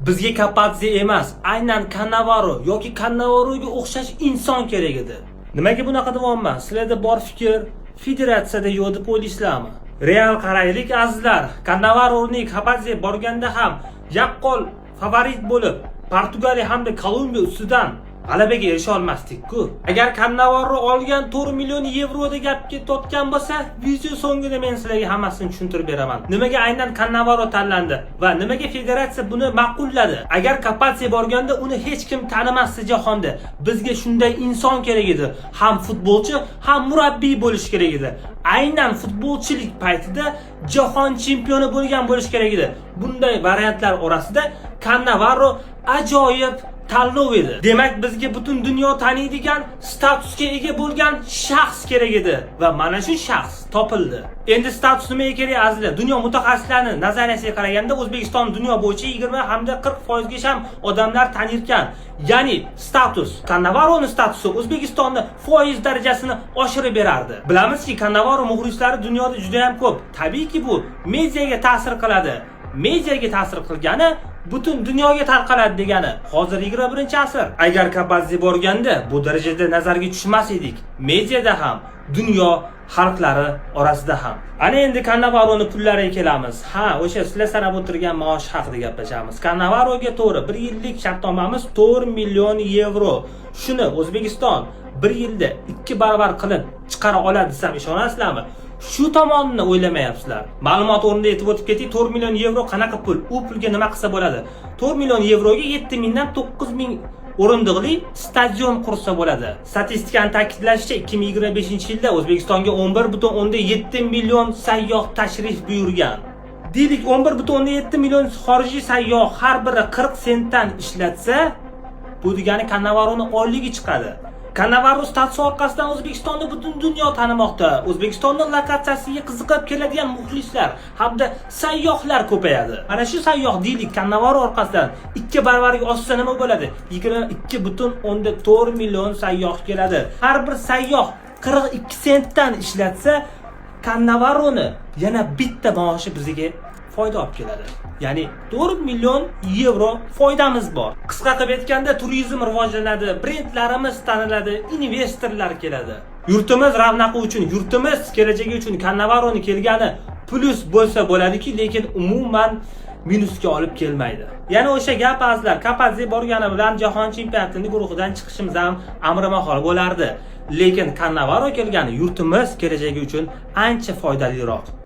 Bizga Kapadze emas, aynan Cannavaro yoki Cannavaroga o'xshash inson kerak edi. Nimaga bunaqa deyapman? Sizlarda bor fikr federatsiyada yo'q deb o'ylaysizlarmi? Real qaraylik azizlar. Cannavaroning Kapadze borganda ham yaqqol favorit bo'lib, Portugaliya hamda Kolumbiya ustidan g'alabaga erisha olmasdik-ku. Agar Cannavaro olgan 4 million yevroda gapga ketayotgan bo'lsa, video so'ngida men sizlarga hammasini tushuntirib beraman. Nimaga aynan Cannavaro tanlandi va nimaga federatsiya buni ma'qulladi? Agar Kapadze borganda uni hech kim tanimasdi jahonda. Bizga shunday inson kerak edi. Ham futbolchi, ham murabbiy bo'lish kerak edi. Aynan futbolchilik paytida jahon chempioni bo'lgan bo'lish kerak edi. Bunday variantlar orasida Cannavaro ajoyib tanlov edi. Demak, bizga butun dunyo taniydigan, statusga ega bo'lgan shaxs kerak edi va mana shu shaxs topildi. Endi status nimaga kerak azizlar? Dunyo mutaxassislarining nazariyasiga qaraganda O'zbekiston dunyo bo'yicha 20 hamda 40% gacha ham odamlar tanirkan. Ya'ni status, Cannavaroning statusi O'zbekistonni foiz darajasini oshirib berardi. Bilamizki, Cannavaro muxlislari dunyoda juda ham ko'p. Tabiiyki bu mediaga ta'sir qiladi. Mediaga ta'sir qilgani butun dunyoga tarqaladi degani. Hozir 21-asr. Agar Kapadze borganda bu darajada nazarga tushmas edik. Mediada ham, dunyo xalqlari orasida ham. Ana endi Cannavaroning pullariga kelamiz. Ha, o'sha sizlar sanab o'tirgan maosh haqida gaplashamiz. Cannavaroga to'g'ri 1 yillik shartnomamiz 4 million yevro. Shuni O'zbekiston 1 yilda 2 barobar qilib chiqara oladi desam ishonasizlarmi? Shu tomonini o'ylamayapsizlar. Ma'lumot o'rnida aytib o'tib keting, 4 million yevro qanaqa pul? U pulga nima qilsa bo'ladi? 4 million yevroga 7 mingdan 9 ming o'rindiqli stadion qursa bo'ladi. Statistikani ta'kidlashicha 2025-yilda O'zbekistonga 11,7 million sayyoh tashrif buyurgan. Deylik 11,7 million xorijiy sayyoh har biri 40 sentdan ishlatsa, bu degani Cannavaroning oyligi chiqadi. Cannavaro statusi orqasidan O'zbekistonni butun dunyo tanimoqda. O'zbekistonning lokatsiyasiga qiziqib keladigan muxlislar hamda sayyohlar ko'payadi. Mana shu sayyoh deylik Cannavaro orqasidan 2 baravarga oshsa nima bo'ladi? 22,4 million sayyoh keladi. Har bir sayyoh 42 sentdan ishlatsa, Cannavaroni yana bitta maoshi bizga foyda olib keladi. Ya'ni 4 million yevro foydamiz bor. Qisqa qilib aytganda, turizm rivojlanadi, brendlarimiz taniladi, investorlar keladi. Yurtimiz ravnaqi uchun, yurtimiz kelajagi uchun Cannavaroning kelgani plus bo'lsa bo'ladiki, lekin umuman minusga olib kelmaydi. Yana o'sha gap azizlar, Kapadze borgani bilan jahon chempionatining guruhidan chiqishimiz ham amri mahol bo'lardi. Lekin Cannavaro kelgani yurtimiz kelajagi uchun ancha foydaliroq.